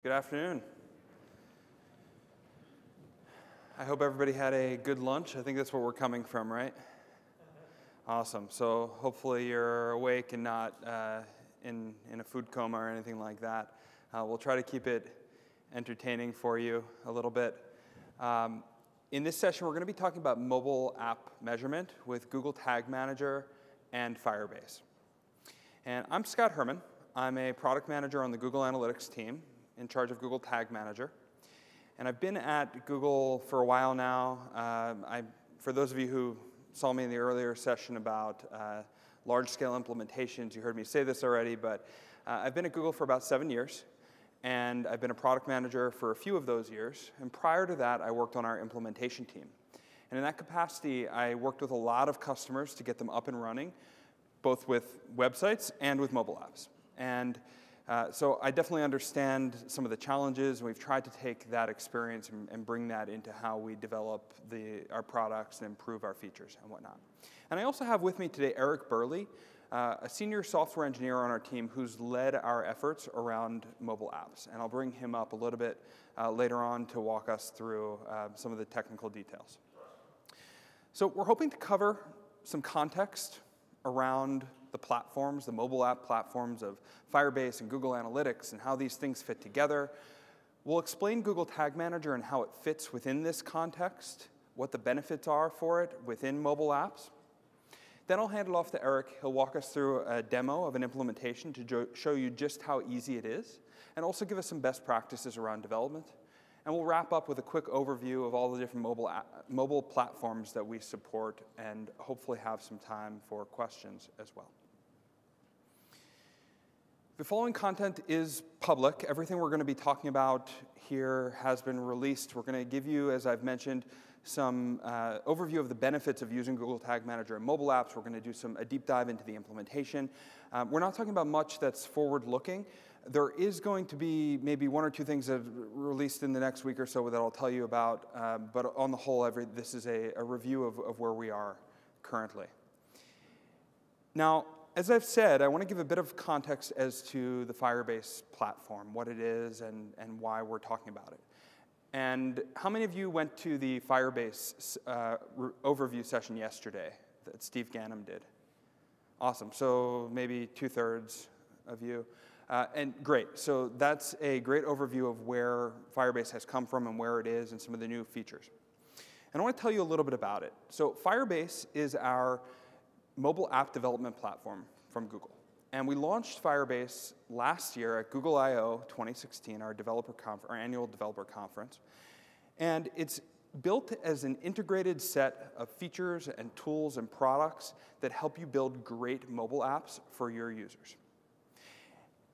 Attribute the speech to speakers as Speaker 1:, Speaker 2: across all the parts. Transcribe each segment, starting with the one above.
Speaker 1: Good afternoon. I hope everybody had a good lunch. I think that's where we're coming from, right? Awesome. So hopefully you're awake and not in a food coma or anything like that. We'll try to keep it entertaining for you a little bit. In this session, we're going to be talking about mobile app measurement with Google Tag Manager and Firebase. And I'm Scott Herman. I'm a product manager on the Google Analytics team, in charge of Google Tag Manager. And I've been at Google for a while now. For those of you who saw me in the earlier session about large-scale implementations, you heard me say this already, but I've been at Google for about 7 years, and I've been a product manager for a few of those years. And prior to that, I worked on our implementation team. And in that capacity, I worked with a lot of customers to get them up and running, both with websites and with mobile apps. And so I definitely understand some of the challenges, and we've tried to take that experience and bring that into how we develop our products and improve our features and whatnot. And I also have with me today Eric Burley, a senior software engineer on our team who's led our efforts around mobile apps. And I'll bring him up a little bit later on to walk us through some of the technical details. So we're hoping to cover some context around the platforms, the mobile app platforms of Firebase and Google Analytics and how these things fit together. We'll explain Google Tag Manager and how it fits within this context, what the benefits are for it within mobile apps. Then I'll hand it off to Eric. He'll walk us through a demo of an implementation to show you just how easy it is, and also give us some best practices around development. And we'll wrap up with a quick overview of all the different mobile platforms that we support, and hopefully have some time for questions as well. The following content is public. Everything we're going to be talking about here has been released. We're going to give you, as I've mentioned, some overview of the benefits of using Google Tag Manager in mobile apps. We're going to do a deep dive into the implementation. We're not talking about much that's forward-looking. There is going to be maybe one or two things that are released in the next week or so that I'll tell you about. But on the whole, this is a review of where we are currently. Now, as I've said, I want to give a bit of context as to the Firebase platform, what it is and why we're talking about it. And how many of you went to the Firebase overview session yesterday that Steve Ganem did? Awesome. So maybe 2/3 of you. And great. So that's a great overview of where Firebase has come from and where it is and some of the new features. And I want to tell you a little bit about it. So Firebase is our mobile app development platform from Google. And we launched Firebase last year at Google I/O 2016, our annual developer conference. And it's built as an integrated set of features and tools and products that help you build great mobile apps for your users.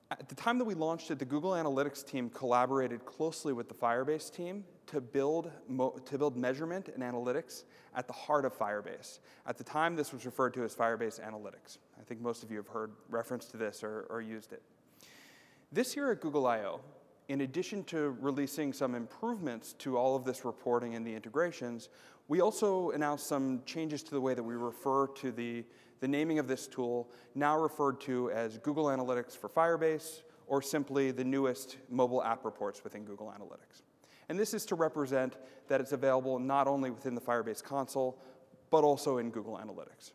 Speaker 1: At the time that we launched it, the Google Analytics team collaborated closely with the Firebase team to build measurement and analytics at the heart of Firebase. At the time, this was referred to as Firebase Analytics. I think most of you have heard reference to this or used it. This year at Google I/O, in addition to releasing some improvements to all of this reporting and the integrations, we also announced some changes to the way that we refer to the naming of this tool, now referred to as Google Analytics for Firebase, or simply the newest mobile app reports within Google Analytics. And this is to represent that it's available not only within the Firebase console, but also in Google Analytics.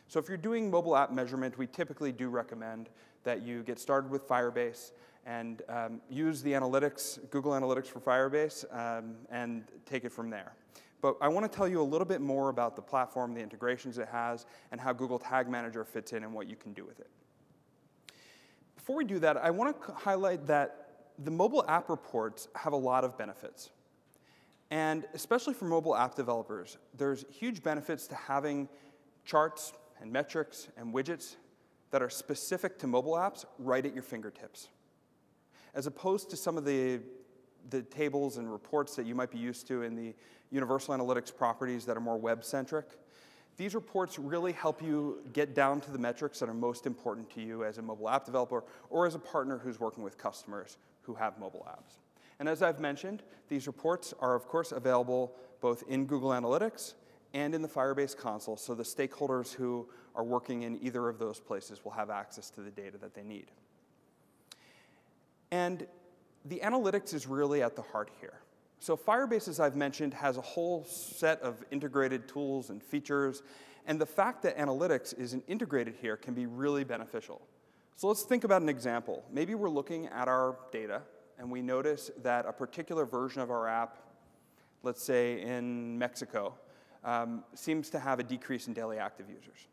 Speaker 1: So if you're doing mobile app measurement, we typically do recommend that you get started with Firebase and use the Google Analytics for Firebase, and take it from there. But I want to tell you a little bit more about the platform, the integrations it has, and how Google Tag Manager fits in and what you can do with it. Before we do that, I want to highlight that the mobile app reports have a lot of benefits. And especially for mobile app developers, there's huge benefits to having charts and metrics and widgets that are specific to mobile apps right at your fingertips, as opposed to some of the tables and reports that you might be used to in the universal analytics properties that are more web-centric. These reports really help you get down to the metrics that are most important to you as a mobile app developer or as a partner who's working with customers who have mobile apps. And as I've mentioned, these reports are, of course, available both in Google Analytics and in the Firebase console, so the stakeholders who are working in either of those places will have access to the data that they need. And the analytics is really at the heart here. So Firebase, as I've mentioned, has a whole set of integrated tools and features, and the fact that analytics isn't integrated here can be really beneficial. So let's think about an example. Maybe we're looking at our data, and we notice that a particular version of our app, let's say in Mexico, seems to have a decrease in daily active users.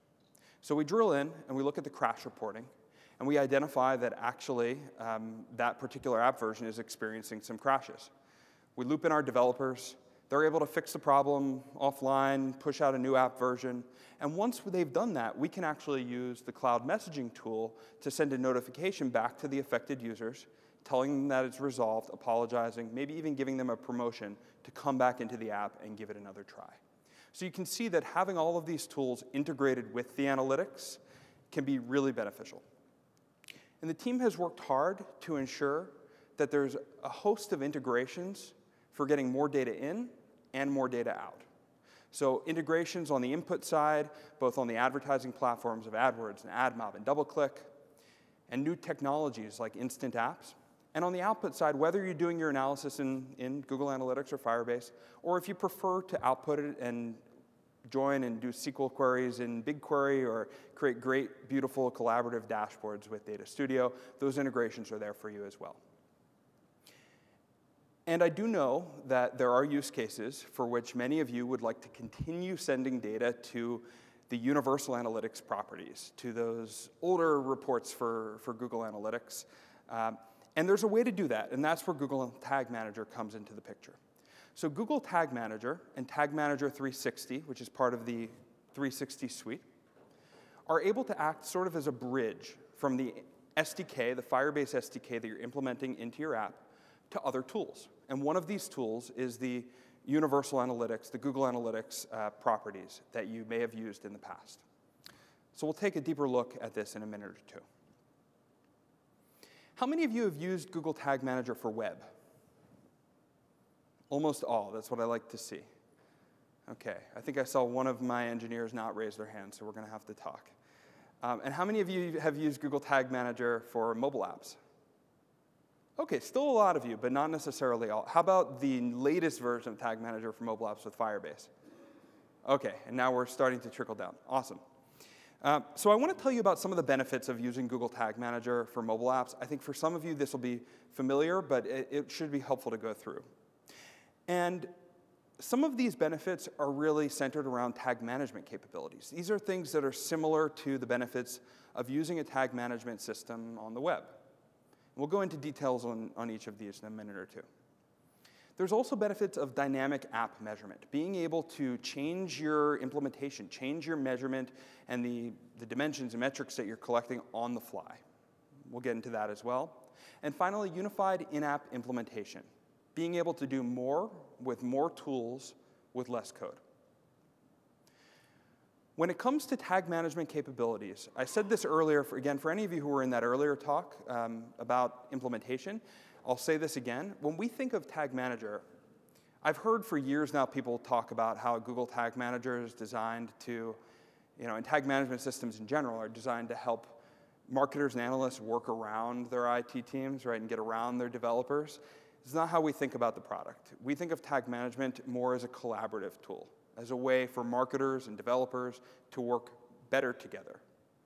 Speaker 1: So we drill in, and we look at the crash reporting, and we identify that actually that particular app version is experiencing some crashes. We loop in our developers. They're able to fix the problem offline, push out a new app version. And once they've done that, we can actually use the cloud messaging tool to send a notification back to the affected users, telling them that it's resolved, apologizing, maybe even giving them a promotion to come back into the app and give it another try. So you can see that having all of these tools integrated with the analytics can be really beneficial. And the team has worked hard to ensure that there's a host of integrations for getting more data in and more data out. So integrations on the input side, both on the advertising platforms of AdWords and AdMob and DoubleClick, and new technologies like instant apps. And on the output side, whether you're doing your analysis in Google Analytics or Firebase, or if you prefer to output it and join and do SQL queries in BigQuery or create great, beautiful collaborative dashboards with Data Studio, those integrations are there for you as well. And I do know that there are use cases for which many of you would like to continue sending data to the universal analytics properties, to those older reports for Google Analytics. And there's a way to do that, and that's where Google Tag Manager comes into the picture. So Google Tag Manager and Tag Manager 360, which is part of the 360 suite, are able to act sort of as a bridge from the SDK, the Firebase SDK that you're implementing into your app, to other tools. And one of these tools is the Universal Analytics, the Google Analytics properties that you may have used in the past. So we'll take a deeper look at this in a minute or two. How many of you have used Google Tag Manager for web? Almost all. That's what I like to see. OK, I think I saw one of my engineers not raise their hand, so we're going to have to talk. And how many of you have used Google Tag Manager for mobile apps? OK, still a lot of you, but not necessarily all. How about the latest version of Tag Manager for mobile apps with Firebase? OK, and now we're starting to trickle down. Awesome. So I want to tell you about some of the benefits of using Google Tag Manager for mobile apps. I think for some of you this will be familiar, but it should be helpful to go through. And some of these benefits are really centered around tag management capabilities. These are things that are similar to the benefits of using a tag management system on the web. We'll go into details on each of these in a minute or two. There's also benefits of dynamic app measurement, being able to change your implementation, change your measurement, and the dimensions and metrics that you're collecting on the fly. We'll get into that as well. And finally, unified in-app implementation, being able to do more with more tools with less code. When it comes to tag management capabilities, I said this earlier, for any of you who were in that earlier talk about implementation, I'll say this again. When we think of Tag Manager, I've heard for years now people talk about how Google Tag Manager is designed to, and tag management systems in general are designed to help marketers and analysts work around their IT teams, right, and get around their developers. It's not how we think about the product. We think of tag management more as a collaborative tool, as a way for marketers and developers to work better together,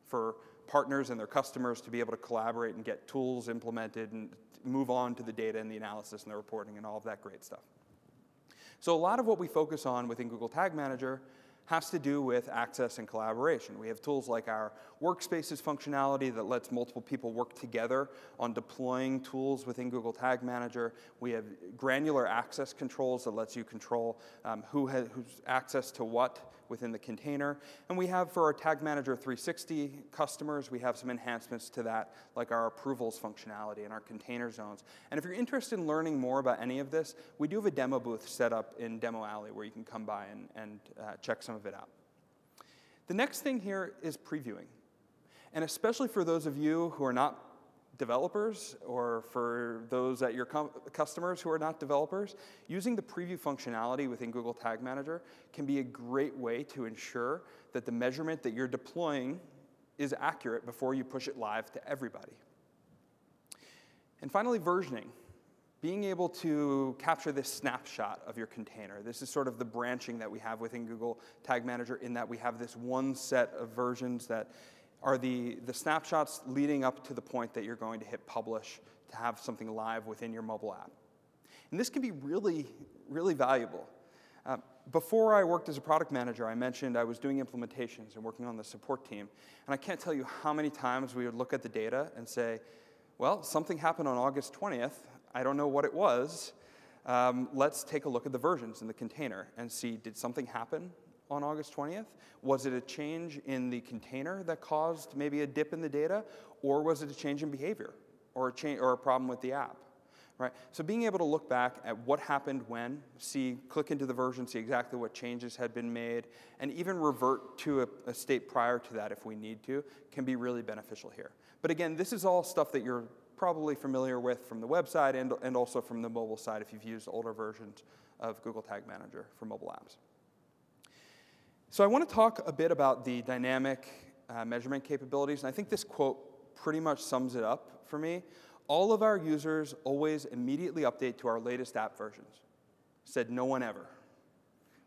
Speaker 1: for partners and their customers to be able to collaborate and get tools implemented and move on to the data and the analysis and the reporting and all of that great stuff. So a lot of what we focus on within Google Tag Manager has to do with access and collaboration. We have tools like our workspaces functionality that lets multiple people work together on deploying tools within Google Tag Manager. We have granular access controls that lets you control who's access to what within the container. And we have, for our Tag Manager 360 customers, we have some enhancements to that, like our approvals functionality and our container zones. And if you're interested in learning more about any of this, we do have a demo booth set up in Demo Alley where you can come by and check some of it out. The next thing here is previewing. And especially for those of you who are not developers, or for those at your customers who are not developers, using the preview functionality within Google Tag Manager can be a great way to ensure that the measurement that you're deploying is accurate before you push it live to everybody. And finally, versioning. being able to capture this snapshot of your container. This is sort of the branching that we have within Google Tag Manager, in that we have this one set of versions that are the snapshots leading up to the point that you're going to hit publish to have something live within your mobile app. And this can be really, really valuable. Before I worked as a product manager, I mentioned I was doing implementations and working on the support team. And I can't tell you how many times we would look at the data and say, well, something happened on August 20th. I don't know what it was. Let's take a look at the versions in the container and see, did something happen on August 20th? Was it a change in the container that caused maybe a dip in the data? Or was it a change in behavior or a problem with the app? Right? So being able to look back at what happened when, click into the version, see exactly what changes had been made, and even revert to a state prior to that if we need to, can be really beneficial here. But again, this is all stuff that you're probably familiar with from the website and also from the mobile side if you've used older versions of Google Tag Manager for mobile apps. So I want to talk a bit about the dynamic measurement capabilities, and I think this quote pretty much sums it up for me. All of our users always immediately update to our latest app versions. Said no one ever.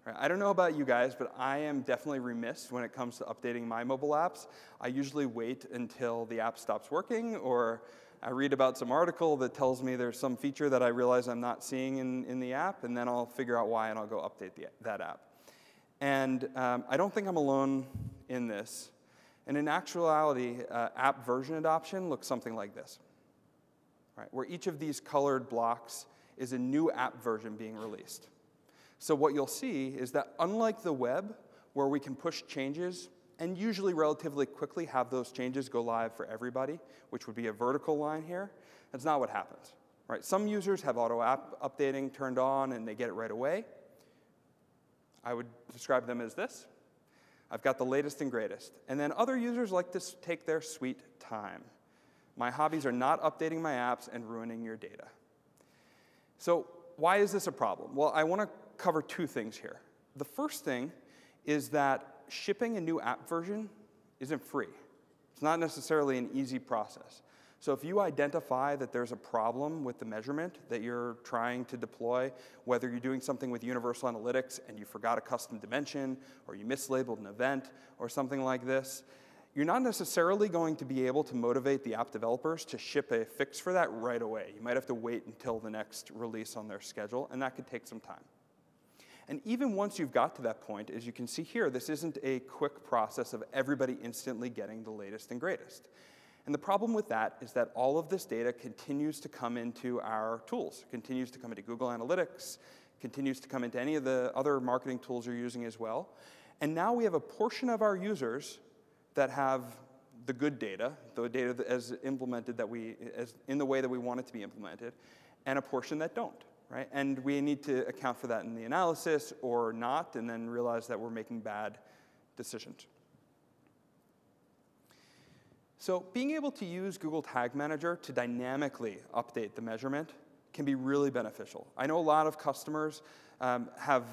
Speaker 1: Right? I don't know about you guys, but I am definitely remiss when it comes to updating my mobile apps. I usually wait until the app stops working, or I read about some article that tells me there's some feature that I realize I'm not seeing in the app, and then I'll figure out why, and I'll go update that app. And I don't think I'm alone in this. And in actuality, app version adoption looks something like this. Right, where each of these colored blocks is a new app version being released. So what you'll see is that unlike the web, where we can push changes and usually relatively quickly have those changes go live for everybody, which would be a vertical line here, that's not what happens. Right? Some users have auto app updating turned on and they get it right away. I would describe them as this. I've got the latest and greatest. And then other users like to take their sweet time. My hobbies are not updating my apps and ruining your data. So why is this a problem? Well, I want to cover two things here. The first thing is that shipping a new app version isn't free. It's not necessarily an easy process. So if you identify that there's a problem with the measurement that you're trying to deploy, whether you're doing something with Universal Analytics and you forgot a custom dimension, or you mislabeled an event, or something like this, you're not necessarily going to be able to motivate the app developers to ship a fix for that right away. You might have to wait until the next release on their schedule, and that could take some time. And even once you've got to that point, as you can see here, this isn't a quick process of everybody instantly getting the latest and greatest. And the problem with that is that all of this data continues to come into our tools, continues to come into Google Analytics, continues to come into any of the other marketing tools you're using as well. And now we have a portion of our users that have the good data, the data as implemented in the way that we want it to be implemented, and a portion that don't, right? And we need to account for that in the analysis or not, and then realize that we're making bad decisions. So being able to use Google Tag Manager to dynamically update the measurement can be really beneficial. I know a lot of customers have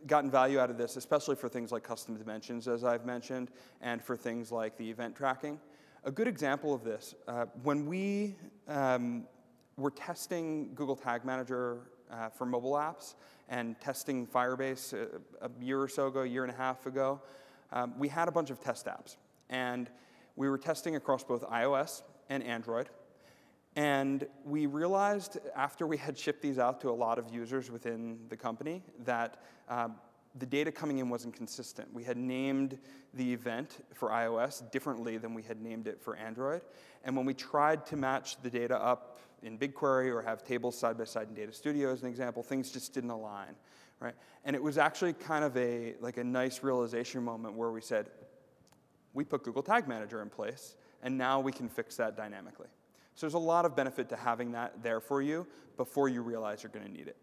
Speaker 1: gotten value out of this, especially for things like custom dimensions, as I've mentioned, and for things like the event tracking. A good example of this, when we were testing Google Tag Manager for mobile apps and testing Firebase a year or so ago, a year and a half ago, we had a bunch of test apps. And we were testing across both iOS and Android. And we realized after we had shipped these out to a lot of users within the company that the data coming in wasn't consistent. We had named the event for iOS differently than we had named it for Android. And when we tried to match the data up in BigQuery or have tables side by side in Data Studio as an example, things just didn't align, right? And it was actually kind of a nice realization moment where we said, we put Google Tag Manager in place, and now we can fix that dynamically. So there's a lot of benefit to having that there for you before you realize you're going to need it.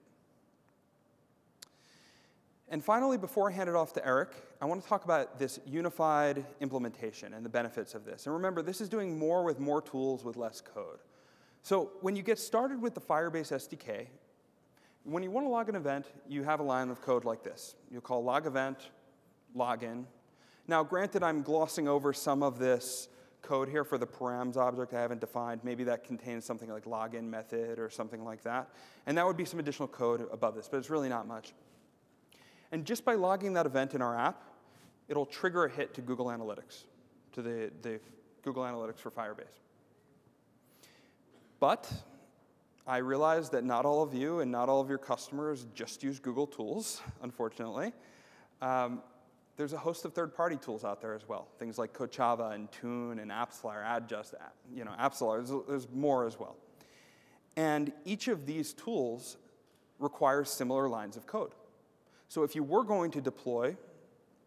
Speaker 1: And finally, before I hand it off to Eric, I want to talk about this unified implementation and the benefits of this. And remember, this is doing more with more tools with less code. So when you get started with the Firebase SDK, when you want to log an event, you have a line of code like this. You'll call log event, login. Now, granted, I'm glossing over some of this code here for the params object I haven't defined. Maybe that contains something like login method or something like that. And that would be some additional code above this, but it's really not much. And just by logging that event in our app, it'll trigger a hit to Google Analytics, to the Google Analytics for Firebase. But I realize that not all of you and not all of your customers just use Google tools, unfortunately. There's a host of third-party tools out there as well, things like Coachava and Tune and AppsFlyer, Adjust, AppsFlyer. There's more as well. And each of these tools requires similar lines of code. So if you were going to deploy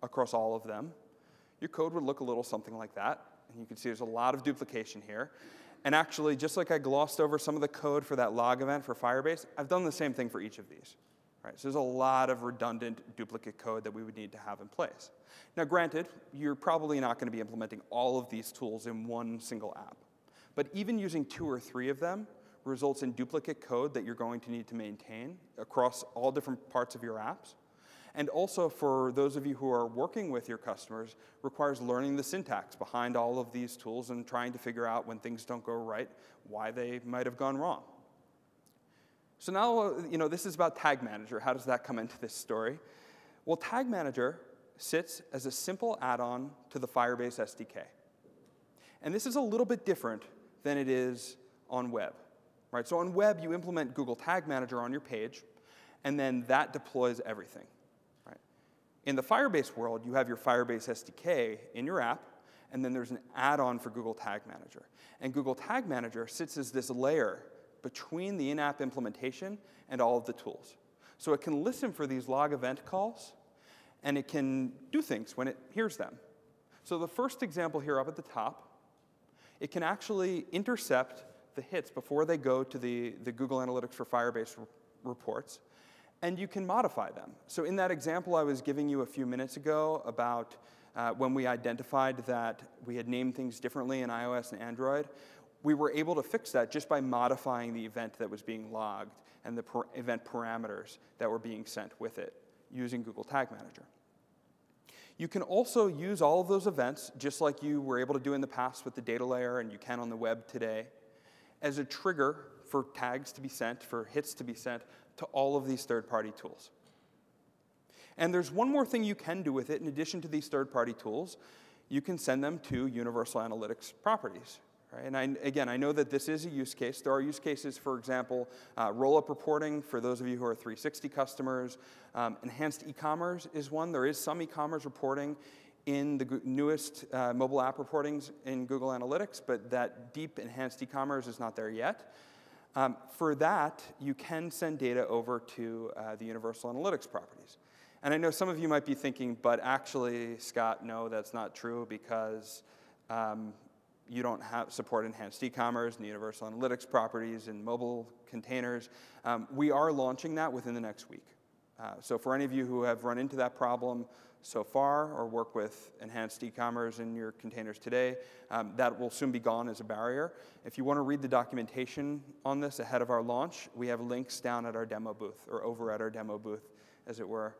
Speaker 1: across all of them, your code would look a little something like that. And you can see there's a lot of duplication here. And actually, just like I glossed over some of the code for that log event for Firebase, I've done the same thing for each of these. Right? So there's a lot of redundant duplicate code that we would need to have in place. Now, granted, you're probably not going to be implementing all of these tools in one single app. But even using 2 or 3 of them results in duplicate code that you're going to need to maintain across all different parts of your apps. And also, for those of you who are working with your customers, requires learning the syntax behind all of these tools and trying to figure out when things don't go right, why they might have gone wrong. So now, this is about Tag Manager. How does that come into this story? Well, Tag Manager sits as a simple add-on to the Firebase SDK. And this is a little bit different than it is on web. Right? So on web, you implement Google Tag Manager on your page, and then that deploys everything. In the Firebase world, you have your Firebase SDK in your app, and then there's an add-on for Google Tag Manager. And Google Tag Manager sits as this layer between the in-app implementation and all of the tools. So it can listen for these log event calls, and it can do things when it hears them. So the first example here up at the top, it can actually intercept the hits before they go to the Google Analytics for Firebase reports, and you can modify them. So in that example I was giving you a few minutes ago about when we identified that we had named things differently in iOS and Android, we were able to fix that just by modifying the event that was being logged and the event parameters that were being sent with it using Google Tag Manager. You can also use all of those events, just like you were able to do in the past with the data layer and you can on the web today, as a trigger for tags to be sent, for hits to be sent to all of these third-party tools. And there's one more thing you can do with it. In addition to these third-party tools, you can send them to Universal Analytics properties. Right? And again, I know that this is a use case. There are use cases, for example, roll-up reporting for those of you who are 360 customers. Enhanced e-commerce is one. There is some e-commerce reporting in the newest mobile app reportings in Google Analytics, but that deep enhanced e-commerce is not there yet. For that, you can send data over to the Universal Analytics properties. And I know some of you might be thinking, but actually, Scott, no, that's not true because you don't support enhanced e-commerce and the Universal Analytics properties and mobile containers. We are launching that within the next week. So for any of you who have run into that problem so far or work with enhanced e-commerce in your containers today, that will soon be gone as a barrier. If you want to read the documentation on this ahead of our launch, we have links down at our demo booth, or over at our demo booth, as it were,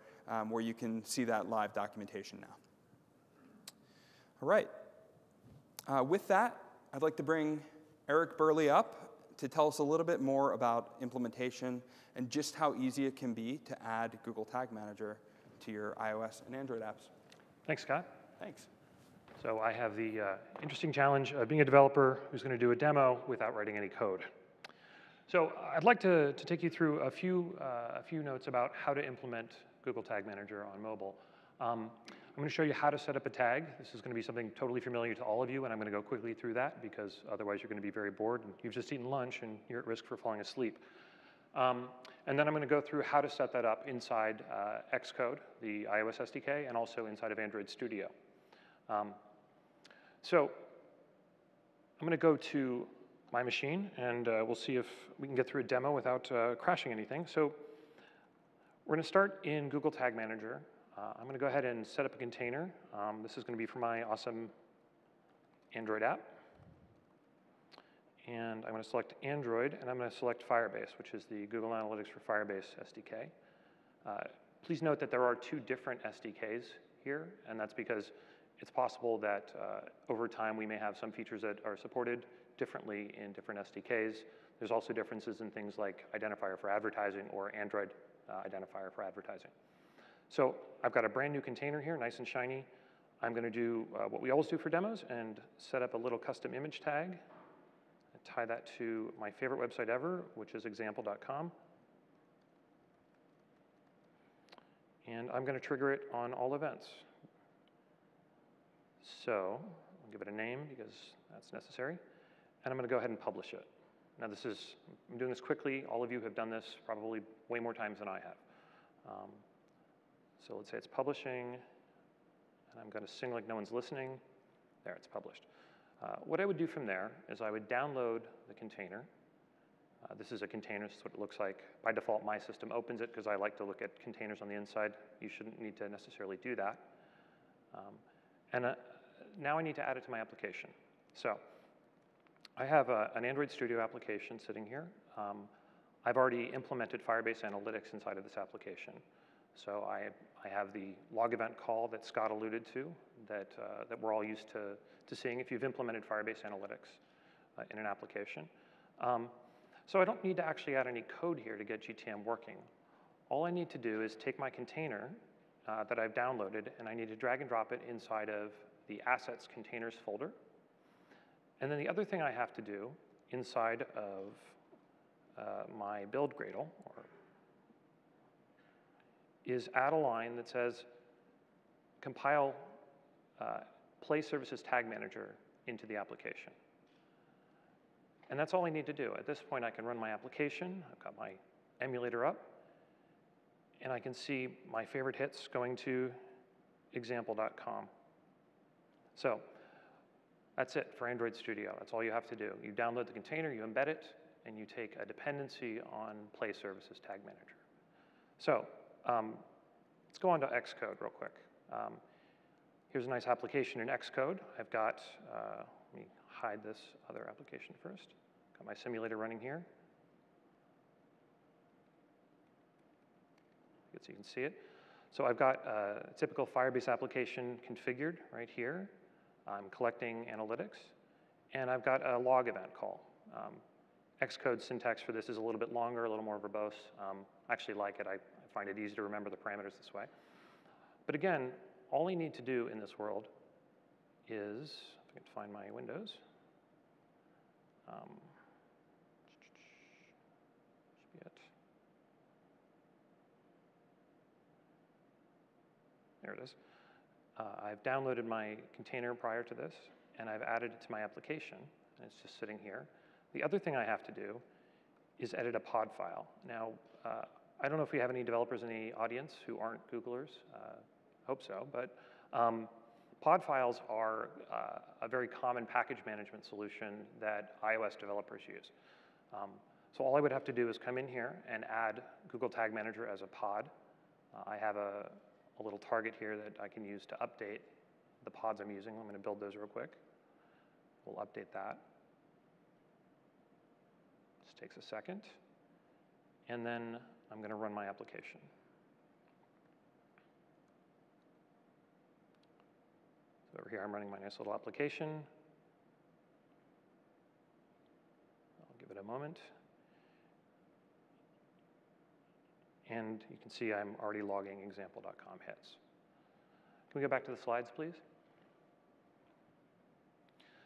Speaker 1: where you can see that live documentation now. All right. With that, I'd like to bring Eric Burley up to tell us a little bit more about implementation and just how easy it can be to add Google Tag Manager to your iOS and Android apps.
Speaker 2: Thanks, Scott.
Speaker 1: Thanks.
Speaker 2: So I have the interesting challenge of being a developer who's going to do a demo without writing any code. So I'd like to take you through a few notes about how to implement Google Tag Manager on mobile. I'm going to show you how to set up a tag. This is going to be something totally familiar to all of you, and I'm going to go quickly through that because otherwise you're going to be very bored and you've just eaten lunch and you're at risk for falling asleep. And then I'm going to go through how to set that up inside Xcode, the iOS SDK, and also inside of Android Studio. So I'm going to go to my machine, and we'll see if we can get through a demo without crashing anything. So we're going to start in Google Tag Manager. I'm going to go ahead and set up a container. This is going to be for my awesome Android app. And I'm going to select Android, and I'm going to select Firebase, which is the Google Analytics for Firebase SDK. Please note that there are two different SDKs here, and that's because It's possible that over time we may have some features that are supported differently in different SDKs. There's also differences in things like identifier for advertising or Android identifier for advertising. So I've got a brand new container here, nice and shiny. I'm going to do what we always do for demos and set up a little custom image tag and tie that to my favorite website ever, which is example.com. And I'm going to trigger it on all events. So I'll give it a name because that's necessary. And I'm going to go ahead and publish it. Now I'm doing this quickly. All of you have done this probably way more times than I have. So let's say it's publishing, and I'm going to sing like no one's listening. There, it's published. What I would do from there is I would download the container. This is a container, this is what it looks like. By default, my system opens it because I like to look at containers on the inside. You shouldn't need to necessarily do that. Now I need to add it to my application. So I have an Android Studio application sitting here. I've already implemented Firebase Analytics inside of this application. So I have the log event call that Scott alluded to that we're all used to seeing if you've implemented Firebase Analytics in an application. So I don't need to actually add any code here to get GTM working. All I need to do is take my container that I've downloaded, and I need to drag and drop it inside of the assets containers folder. And then the other thing I have to do inside of my build Gradle is add a line that says compile Play Services Tag Manager into the application. And that's all I need to do. At this point, I can run my application. I've got my emulator up, and I can see my favorite hits going to example.com. So that's it for Android Studio. That's all you have to do. You download the container, you embed it, and you take a dependency on Play Services Tag Manager. So let's go on to Xcode real quick. Here's a nice application in Xcode. I've got, let me hide this other application first. Got my simulator running here. So you can see it. So I've got a typical Firebase application configured right here. I'm collecting analytics, and I've got a log event call. Xcode syntax for this is a little bit longer, a little more verbose. I actually like it. I find it easy to remember the parameters this way. But again, all I need to do in this world is, if I can find my windows, should be it. There it is. I've downloaded my container prior to this, and I've added it to my application, and it's just sitting here. The other thing I have to do is edit a pod file. Now, I don't know if we have any developers in the audience who aren't Googlers. Hope so, but pod files are a very common package management solution that iOS developers use. So all I would have to do is come in here and add Google Tag Manager as a pod. I have a little target here that I can use to update the pods I'm using. I'm going to build those real quick. We'll update that. This takes a second. And then I'm going to run my application. So over here, I'm running my nice little application. I'll give it a moment. And you can see I'm already logging example.com hits. Can we go back to the slides, please?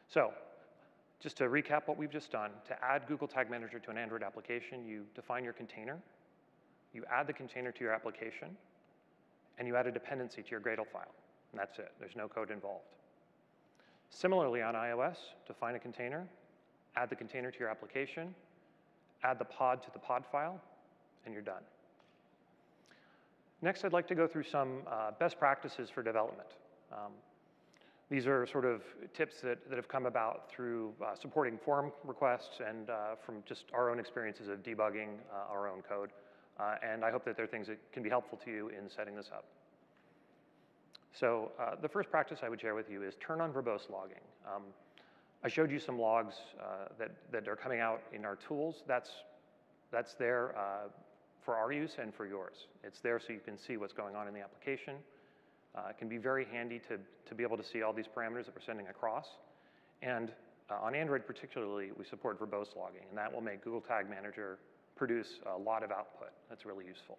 Speaker 2: So just to recap what we've just done, to add Google Tag Manager to an Android application, you define your container, you add the container to your application, and you add a dependency to your Gradle file. And that's it. There's no code involved. Similarly, on iOS, define a container, add the container to your application, add the pod to the pod file, and you're done. Next, I'd like to go through some best practices for development. These are sort of tips that have come about through supporting forum requests and from just our own experiences of debugging our own code. And I hope that they're things that can be helpful to you in setting this up. So the first practice I would share with you is turn on verbose logging. I showed you some logs that are coming out in our tools. That's there for our use and for yours. It's there so you can see what's going on in the application. It can be very handy to be able to see all these parameters that we're sending across. And on Android particularly, we support verbose logging, and that will make Google Tag Manager produce a lot of output. That's really useful.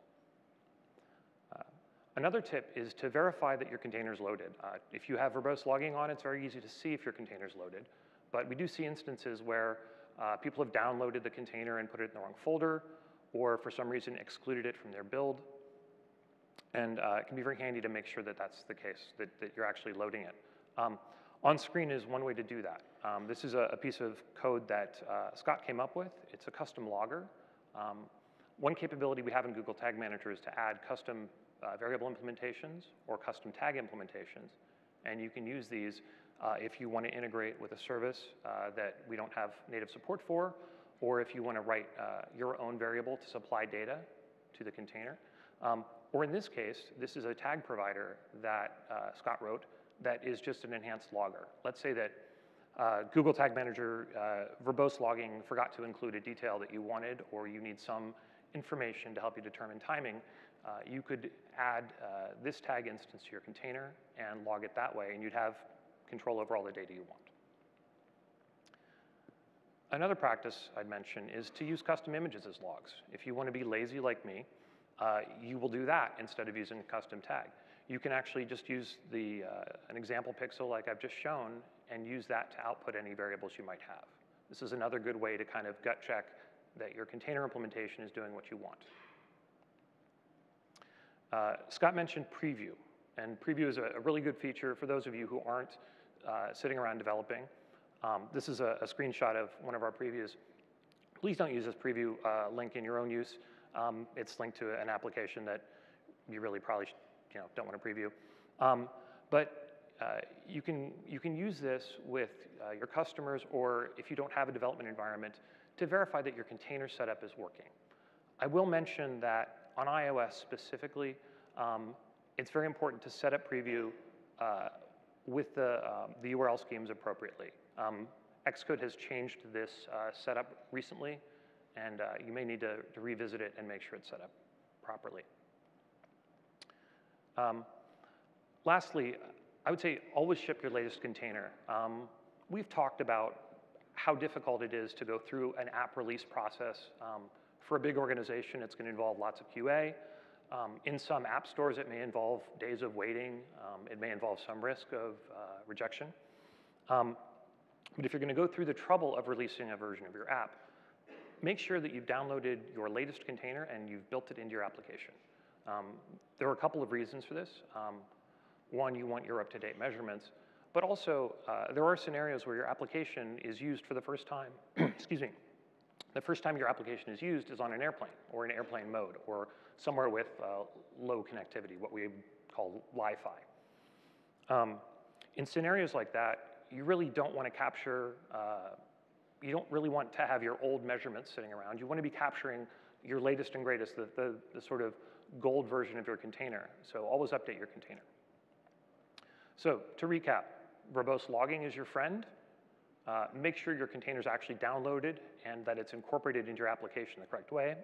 Speaker 2: Another tip is to verify that your container is loaded. If you have verbose logging on, it's very easy to see if your container is loaded. But we do see instances where people have downloaded the container and put it in the wrong folder, or for some reason excluded it from their build. And it can be very handy to make sure that that's the case, that you're actually loading it. On screen is one way to do that. This is a piece of code that Scott came up with. It's a custom logger. One capability we have in Google Tag Manager is to add custom variable implementations or custom tag implementations. And you can use these if you want to integrate with a service that we don't have native support for, or if you want to write your own variable to supply data to the container. Or in this case, this is a tag provider that Scott wrote that is just an enhanced logger. Let's say that Google Tag Manager verbose logging forgot to include a detail that you wanted, or you need some information to help you determine timing. You could add this tag instance to your container and log it that way, and you'd have control over all the data you want. Another practice I'd mention is to use custom images as logs. If you want to be lazy like me, you will do that instead of using a custom tag. You can actually just use an example pixel like I've just shown and use that to output any variables you might have. This is another good way to kind of gut check that your container implementation is doing what you want. Scott mentioned preview, and preview is a really good feature for those of you who aren't sitting around developing. This is a screenshot of one of our previews. Please don't use this preview link in your own use. It's linked to an application that you really probably don't want to preview. But you can use this with your customers, or if you don't have a development environment, to verify that your container setup is working. I will mention that on iOS specifically, it's very important to set up preview with the URL schemes appropriately. Xcode has changed this setup recently, and you may need to revisit it and make sure it's set up properly. Lastly, I would say always ship your latest container. We've talked about how difficult it is to go through an app release process. For a big organization, it's going to involve lots of QA. In some app stores, it may involve days of waiting. It may involve some risk of rejection. But if you're going to go through the trouble of releasing a version of your app, make sure that you've downloaded your latest container and you've built it into your application. There are a couple of reasons for this. One, you want your up-to-date measurements, but also there are scenarios where your application is used for the first time. Excuse me. The first time your application is used is on an airplane or in airplane mode or somewhere with low connectivity, what we call Wi-Fi. In scenarios like that, you really don't want to capture, you don't really want to have your old measurements sitting around. You want to be capturing your latest and greatest, the sort of gold version of your container. So always update your container. So to recap, verbose logging is your friend. Make sure your container is actually downloaded and that it's incorporated into your application the correct way.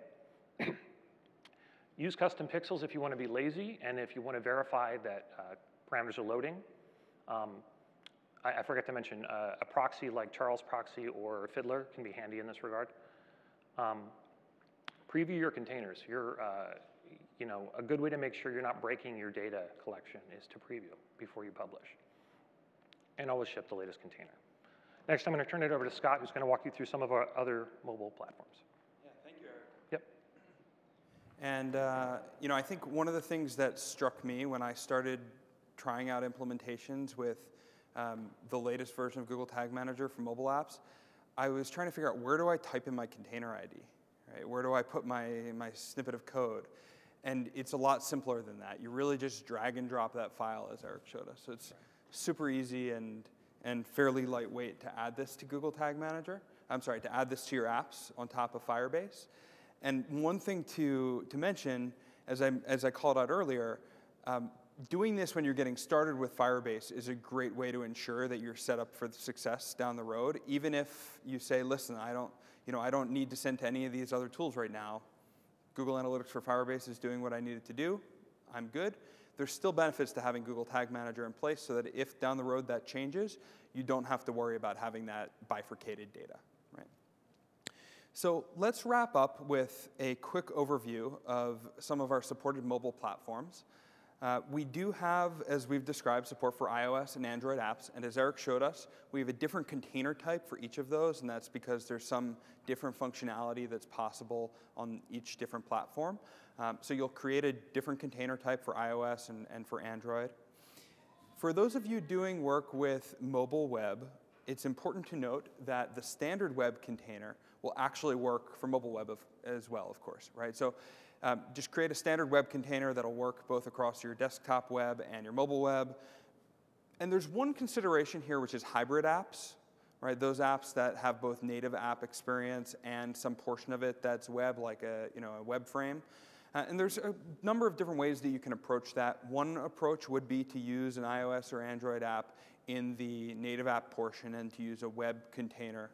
Speaker 2: Use custom pixels if you want to be lazy and if you want to verify that parameters are loading. I forgot to mention a proxy like Charles Proxy or Fiddler can be handy in this regard. Preview your containers. A good way to make sure you're not breaking your data collection is to preview before you publish. And always ship the latest container. Next, I'm going to turn it over to Scott, who's going to walk you through some of our other mobile platforms.
Speaker 1: Yeah, thank you, Eric.
Speaker 2: Yep.
Speaker 1: And I think one of the things that struck me when I started trying out implementations with the latest version of Google Tag Manager for mobile apps, I was trying to figure out where do I type in my container ID, right? Where do I put my snippet of code? And it's a lot simpler than that. You really just drag and drop that file, as Eric showed us. So it's super easy and fairly lightweight to add this to Google Tag Manager. I'm sorry, to add this to your apps on top of Firebase. And one thing to mention, as I called out earlier, doing this when you're getting started with Firebase is a great way to ensure that you're set up for success down the road. Even if you say, listen, I don't need to send to any of these other tools right now. Google Analytics for Firebase is doing what I need it to do. I'm good. there's still benefits to having Google Tag Manager in place so that if down the road that changes, you don't have to worry about having that bifurcated data, right? So let's wrap up with a quick overview of some of our supported mobile platforms. We do have, as we've described, support for iOS and Android apps. And as Eric showed us, we have a different container type for each of those. And that's because there's some different functionality that's possible on each different platform. So you'll create a different container type for iOS and for Android. For those of you doing work with mobile web, it's important to note that the standard web container will actually work for mobile web as well, of course, right? So just create a standard web container that'll work both across your desktop web and your mobile web. And there's one consideration here, which is hybrid apps, right? Those apps that have both native app experience and some portion of it that's web, like a web frame. And there's a number of different ways that you can approach that. One approach would be to use an iOS or Android app in the native app portion and to use a web container,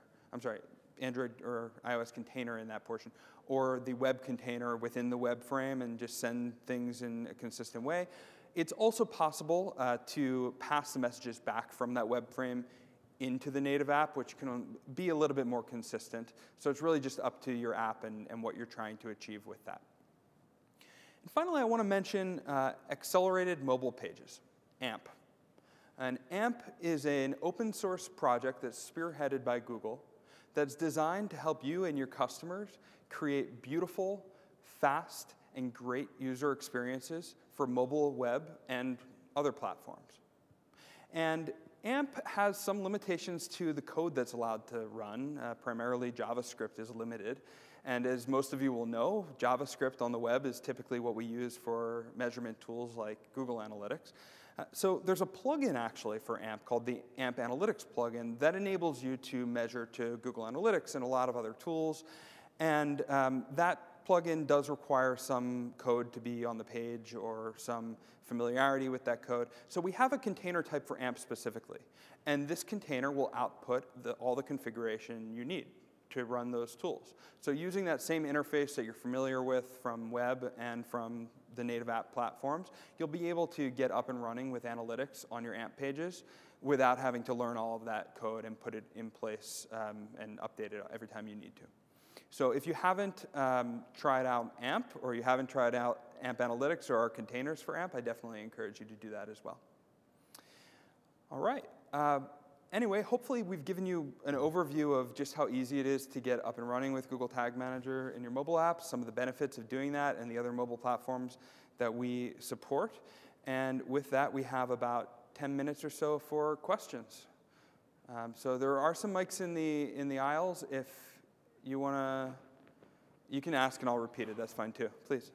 Speaker 1: Android or iOS container in that portion, or the web container within the web frame and just send things in a consistent way. It's also possible to pass the messages back from that web frame into the native app, which can be a little bit more consistent. So it's really just up to your app and what you're trying to achieve with that. And finally, I want to mention Accelerated Mobile Pages, AMP. And AMP is an open source project that's spearheaded by Google that's designed to help you and your customers create beautiful, fast, and great user experiences for mobile web and other platforms. And AMP has some limitations to the code that's allowed to run. Primarily, JavaScript is limited. And as most of you will know, JavaScript on the web is typically what we use for measurement tools like Google Analytics. So there's a plugin actually for AMP called the AMP Analytics plugin that enables you to measure to Google Analytics and a lot of other tools. And that plugin does require some code to be on the page or some familiarity with that code. So we have a container type for AMP specifically. And this container will output all the configuration you need to run those tools. So using that same interface that you're familiar with from web and from the native app platforms, you'll be able to get up and running with analytics on your AMP pages without having to learn all of that code and put it in place and update it every time you need to. So if you haven't tried out AMP or you haven't tried out AMP Analytics or our containers for AMP, I definitely encourage you to do that as well. All right. Anyway, hopefully we've given you an overview of just how easy it is to get up and running with Google Tag Manager in your mobile apps, some of the benefits of doing that, and the other mobile platforms that we support. And with that, we have about 10 minutes or so for questions. So there are some mics in the aisles. If you want to, you can ask and I'll repeat it. That's fine too. Please.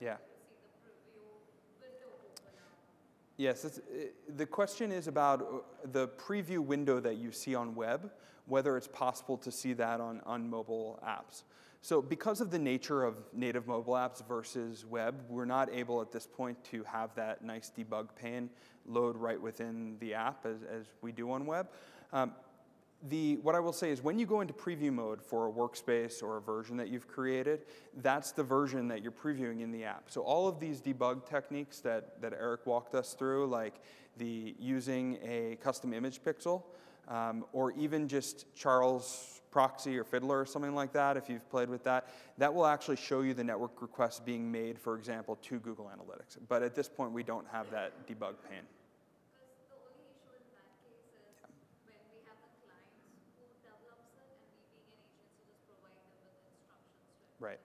Speaker 1: Yeah. Yes, the question is about the preview window that you see on web, whether it's possible to see that on mobile apps. So because of the nature of native mobile apps versus web, we're not able at this point to have that nice debug pane load right within the app as we do on web. What I will say is when you go into preview mode for a workspace or a version that you've created, that's the version that you're previewing in the app. So all of these debug techniques that Eric walked us through, like using a custom image pixel, or even just Charles Proxy or Fiddler or something like that, if you've played with that, that will actually show you the network requests being made, for example, to Google Analytics. But at this point, we don't have that debug pane. Right.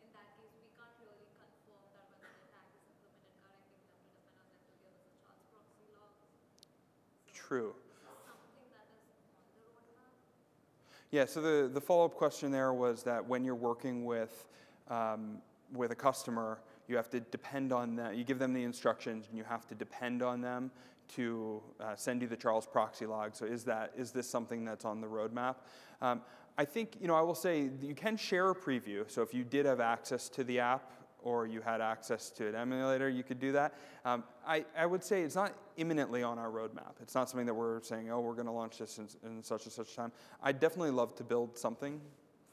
Speaker 3: In that case, we can't really confirm that whether the tag is implemented correctly. We have to depend on them to give us the Charles proxy logs.
Speaker 1: True.
Speaker 3: Something that is on the roadmap.
Speaker 1: Yeah. So the follow-up question there was that when you're working with a customer, you have to depend on them. You give them the instructions, and you have to depend on them to send you the Charles proxy log. So is this something that's on the roadmap? I think, I will say you can share a preview. So if you did have access to the app or you had access to an emulator, you could do that. I would say it's not imminently on our roadmap. It's not something that we're saying, oh, we're going to launch this in such and such time. I'd definitely love to build something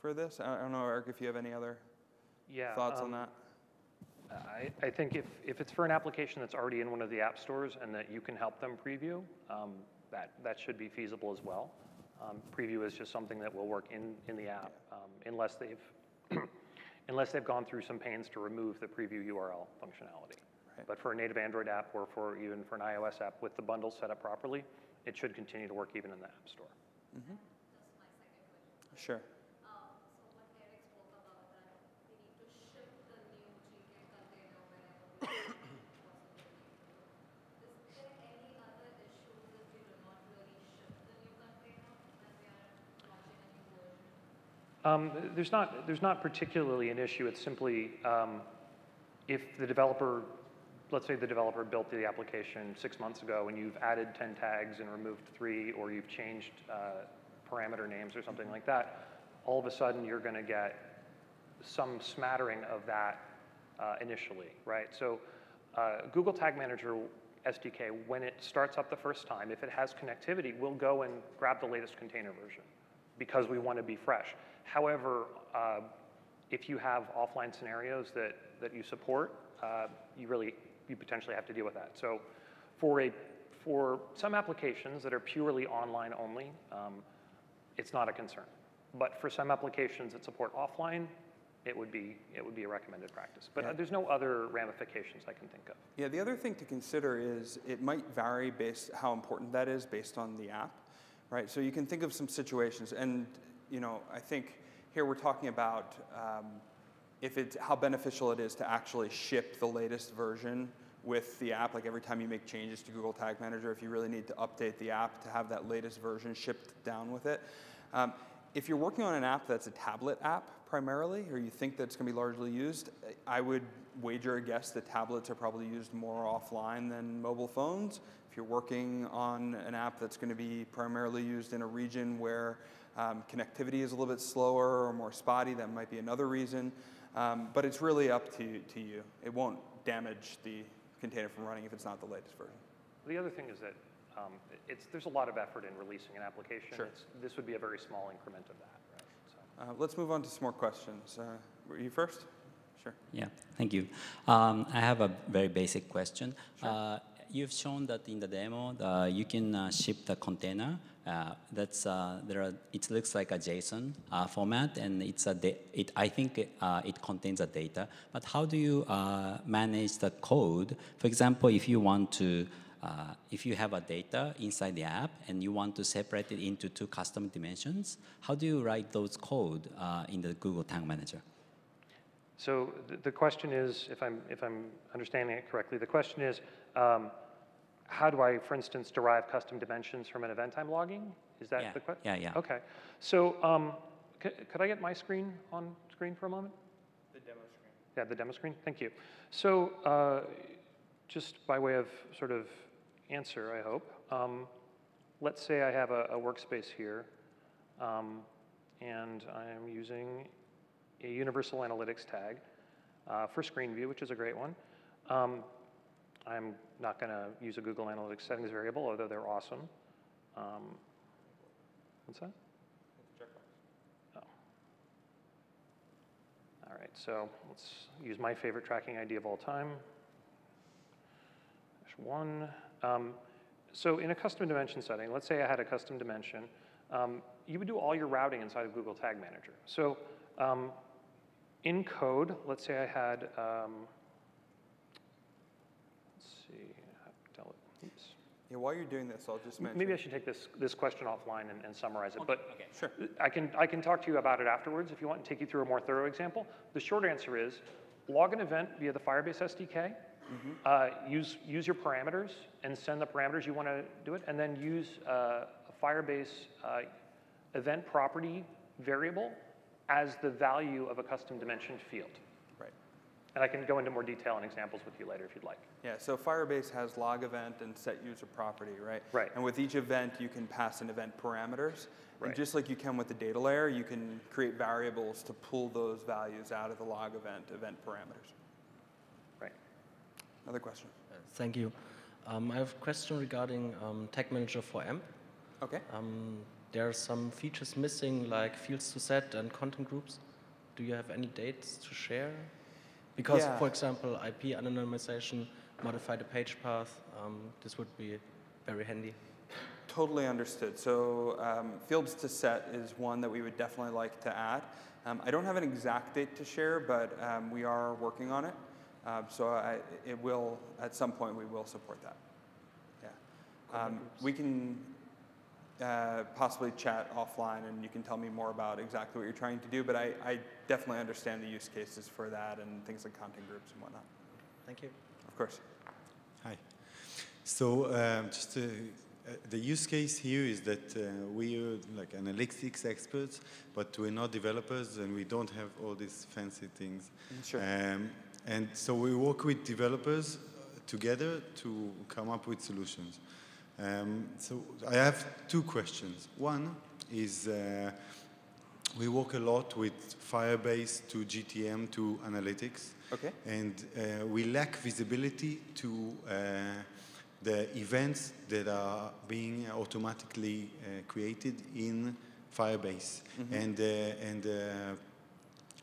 Speaker 1: for this. I don't know, Eric, if you have any other thoughts on that.
Speaker 2: I think if it's for an application that's already in one of the app stores and that you can help them preview, that should be feasible as well. Preview is just something that will work in the app, unless they've gone through some pains to remove the preview URL functionality. Right. But for a native Android app or even for an iOS app with the bundle set up properly, it should continue to work even in the App Store.
Speaker 1: Mm-hmm.
Speaker 3: That's my second question.
Speaker 1: Sure.
Speaker 3: So what Eric spoke about, that we need to ship the new GK container whenever we have possibility. Is there any other issues if we do not really ship the new container when we are launching a new version?
Speaker 2: There's not particularly an issue. It's simply if the developer, let's say the developer built the application 6 months ago and you've added 10 tags and removed 3, or you've changed parameter names or something like that, all of a sudden you're going to get some smattering of that initially, right? So Google Tag Manager SDK, when it starts up the first time, if it has connectivity, we'll go and grab the latest container version because we want to be fresh. However, if you have offline scenarios that you support, you potentially have to deal with that. So for some applications that are purely online only, it's not a concern. But for some applications that support offline, it would be a recommended practice. But there's no other ramifications I can think of.
Speaker 1: Yeah, the other thing to consider is it might vary how important that is based on the app, right? So you can think of some situations, and I think here we're talking about how beneficial it is to actually ship the latest version with the app, like every time you make changes to Google Tag Manager, if you really need to update the app to have that latest version shipped down with it. If you're working on an app that's a tablet app primarily, or you think that's going to be largely used, I would wager a guess that tablets are probably used more offline than mobile phones. If you're working on an app that's going to be primarily used in a region where connectivity is a little bit slower or more spotty, that might be another reason. But it's really up to you. It won't damage the container from running if it's not the latest version.
Speaker 2: The other thing is that there's a lot of effort in releasing an application.
Speaker 1: Sure.
Speaker 2: This would be a very small increment of that, right? So.
Speaker 1: Let's move on to some more questions. Were you first? Sure.
Speaker 4: Yeah, thank you. I have a very basic question.
Speaker 1: Sure.
Speaker 4: You've shown that in the demo, you can ship the container. It looks like a JSON format, and I think it contains a data. But how do you manage the code? For example, if you want to, if you have a data inside the app and you want to separate it into 2 custom dimensions, how do you write those code in the Google Tag Manager?
Speaker 2: So the question is, if I'm understanding it correctly, the question is, how do I, for instance, derive custom dimensions from an event time logging? Is that the question?
Speaker 4: Yeah.
Speaker 2: Okay. So could I get my screen on screen for a moment?
Speaker 1: The demo screen.
Speaker 2: Yeah, the demo screen. Thank you. So just by way of sort of answer, I hope. Let's say I have a workspace here, and I am using a universal analytics tag for screen view, which is a great one. I'm not going to use a Google Analytics settings variable, although they're awesome. What's that? Oh. All right, so let's use my favorite tracking ID of all time. -1. So in a custom dimension setting, let's say I had a custom dimension, you would do all your routing inside of Google Tag Manager. So in code, let's say I had,
Speaker 1: Yeah, while you're doing this, I'll just mention.
Speaker 2: Maybe I should take this question offline and summarize it.
Speaker 4: Okay,
Speaker 2: But
Speaker 4: okay.
Speaker 1: Sure.
Speaker 2: I can talk to you about it afterwards if you want, and take you through a more thorough example. The short answer is log an event via the Firebase SDK, use your parameters and send the parameters you want to do it, and then use a Firebase event property variable as the value of a custom dimension field.
Speaker 1: Right.
Speaker 2: And I can go into more detail and examples with you later if you'd like.
Speaker 1: Yeah, so Firebase has log event and set user property, right?
Speaker 2: Right.
Speaker 1: And with each event, you can pass in event parameters.
Speaker 2: Right.
Speaker 1: And just like you can with the data layer, you can create variables to pull those values out of the log event parameters. Another question.
Speaker 5: Thank you. I have a question regarding Tag Manager for AMP.
Speaker 1: Okay.
Speaker 5: There are some features missing, like fields to set and content groups. Do you have any dates to share? Because, for example, IP anonymization, modify the page path, this would be very handy.
Speaker 1: Totally understood. So fields to set is one that we would definitely like to add. I don't have an exact date to share, but we are working on it. So it will, at some point, we will support that. Yeah. We can possibly chat offline, and you can tell me more about exactly what you're trying to do, but I definitely understand the use cases for that and things like content groups and whatnot.
Speaker 5: Thank you.
Speaker 1: Of course.
Speaker 6: Hi. So the use case here is that we are like analytics experts, but we're not developers, and we don't have all these fancy things.
Speaker 1: Sure.
Speaker 6: And so we work with developers together to come up with solutions. So I have two questions. One is we work a lot with Firebase to GTM to analytics.
Speaker 1: Okay.
Speaker 6: And we lack visibility to the events that are being automatically created in Firebase. And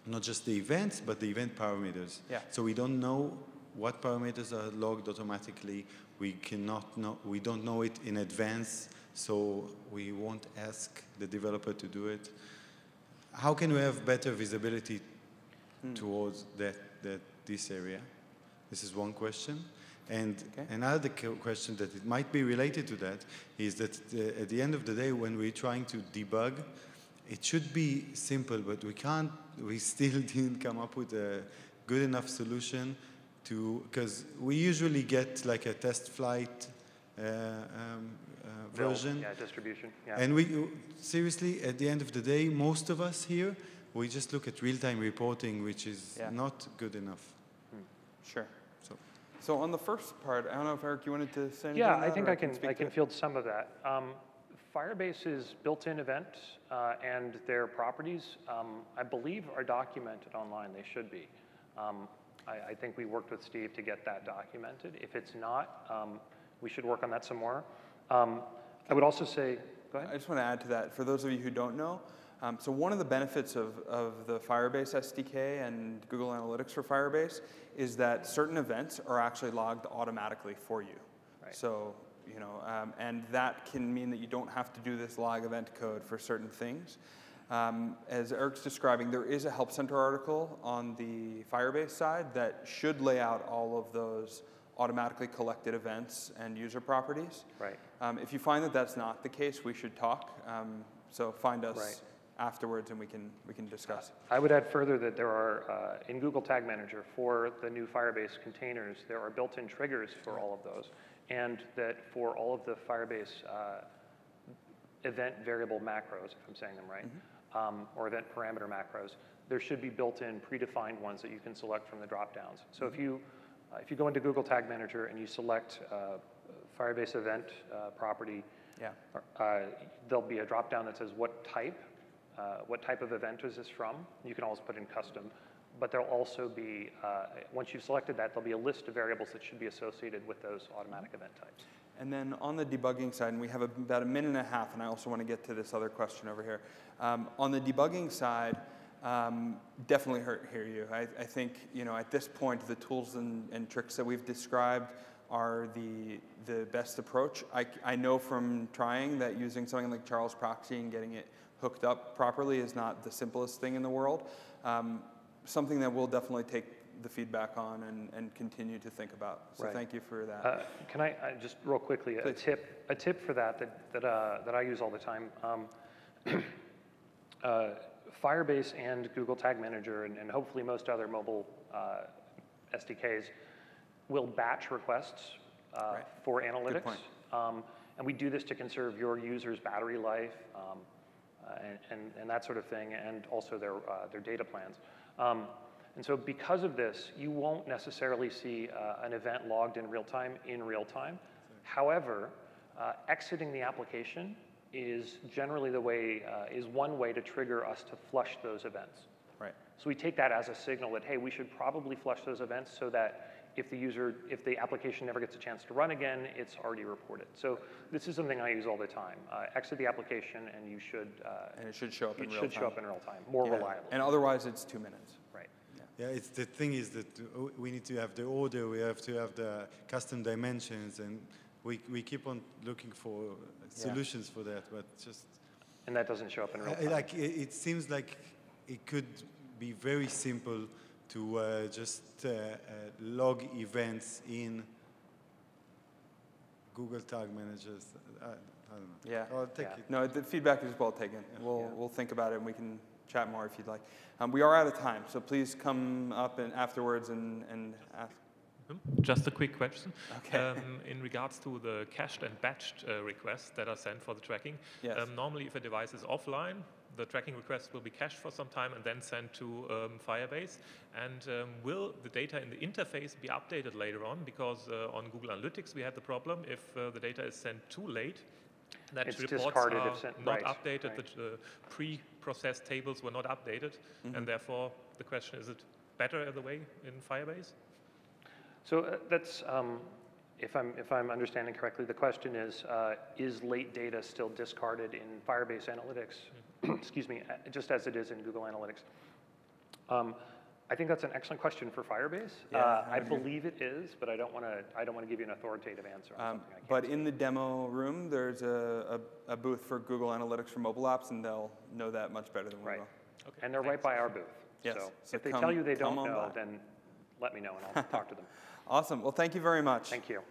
Speaker 6: not just the events, but the event parameters.
Speaker 1: Yeah.
Speaker 6: So we don't know what parameters are logged automatically. We don't know it in advance, so we won't ask the developer to do it. How can we have better visibility towards this area? This is one question. And another question that it might be related to that is that at the end of the day, when we're trying to debug, it should be simple, but we still didn't come up with a good enough solution because we usually get like a test flight version.
Speaker 2: Yeah, distribution. Yeah.
Speaker 6: And we seriously, at the end of the day, most of us here, we just look at real-time reporting, which is not good enough.
Speaker 1: Sure. So on the first part, I don't know if Eric, you wanted to say anything?
Speaker 2: Yeah, I think I can field some of that. Firebase's built-in event and their properties, I believe, are documented online. They should be. I think we worked with Steve to get that documented. If it's not, we should work on that some more. I would also say, go ahead.
Speaker 1: I just want to add to that. For those of you who don't know, so one of the benefits of the Firebase SDK and Google Analytics for Firebase is that certain events are actually logged automatically for you.
Speaker 2: Right.
Speaker 1: So, and that can mean that you don't have to do this log event code for certain things. As Eric's describing, there is a Help Center article on the Firebase side that should lay out all of those automatically collected events and user properties.
Speaker 2: Right.
Speaker 1: If you find that that's not the case, we should talk. So find us afterwards, and we can discuss.
Speaker 2: I would add further that there are, in Google Tag Manager, for the new Firebase containers, there are built-in triggers for all of those, and that for all of the Firebase event variable macros, if I'm saying them right, or event parameter macros, there should be built-in predefined ones that you can select from the drop-downs. So if you go into Google Tag Manager and you select Firebase event property, there'll be a drop-down that says what type of event is this from. You can always put in custom, but there'll also be, once you've selected that, there'll be a list of variables that should be associated with those automatic event types.
Speaker 1: And then on the debugging side, and we have about a minute and a half, and I also want to get to this other question over here. On the debugging side, definitely hear you. I think, at this point, the tools and tricks that we've described are the best approach. I know from trying that using something like Charles Proxy and getting it hooked up properly is not the simplest thing in the world. Something that we'll definitely take the feedback on and continue to think about. So thank you for that.
Speaker 2: Can I just real quickly, a tip for that I use all the time. Firebase and Google Tag Manager and hopefully most other mobile SDKs will batch requests for analytics. And we do this to conserve your users' battery life and that sort of thing, and also their data plans. And so because of this, you won't necessarily see an event logged in real time. However, exiting the application is generally is one way to trigger us to flush those events.
Speaker 1: Right.
Speaker 2: So we take that as a signal that, hey, we should probably flush those events so that if the application never gets a chance to run again, it's already reported. So this is something I use all the time. Exit the application, and you should.
Speaker 1: And it should show up in real time.
Speaker 2: It should show up in real time, more reliable.
Speaker 1: And otherwise, it's 2 minutes.
Speaker 2: Right.
Speaker 6: Yeah, it's the thing is that we need to have the order, we have to have the custom dimensions, and we keep on looking for solutions for that, but just.
Speaker 2: And that doesn't show up in real time.
Speaker 6: Like it seems like it could be very simple to just log events in Google Tag Managers. I don't know.
Speaker 1: Yeah.
Speaker 6: I'll take it.
Speaker 1: No, the feedback is well taken. We'll think about it, and we can chat more if you'd like. We are out of time, so please come up and afterwards and ask.
Speaker 7: Just a quick question.
Speaker 1: Okay.
Speaker 7: In regards to the cached and batched requests that are sent for the tracking,
Speaker 1: yes.
Speaker 7: Normally if a device is offline, the tracking request will be cached for some time and then sent to Firebase. And will the data in the interface be updated later on? Because on Google Analytics we had the problem if the data is sent too late, that
Speaker 2: it's
Speaker 7: reports
Speaker 2: discarded
Speaker 7: are
Speaker 2: if sent,
Speaker 7: not
Speaker 2: right,
Speaker 7: updated,
Speaker 2: right.
Speaker 7: the pre-processed tables were not updated, and therefore the question, is it better the way in Firebase?
Speaker 2: So that's, if I'm understanding correctly, the question is late data still discarded in Firebase Analytics, excuse me, just as it is in Google Analytics? I think that's an excellent question for Firebase.
Speaker 1: Yeah,
Speaker 2: I believe it is, but I don't want to give you an authoritative answer on something I can't
Speaker 1: But
Speaker 2: say.
Speaker 1: in the demo room, there's a booth for Google Analytics for mobile apps, and they'll know that much better than we will.
Speaker 7: Okay,
Speaker 2: and they're right by our booth.
Speaker 1: Yes.
Speaker 2: So if they
Speaker 1: come-
Speaker 2: tell you they
Speaker 1: come
Speaker 2: don't
Speaker 1: on
Speaker 2: know,
Speaker 1: by.
Speaker 2: then let me know and I'll talk to them.
Speaker 1: Awesome. Well, thank you very much.
Speaker 2: Thank you.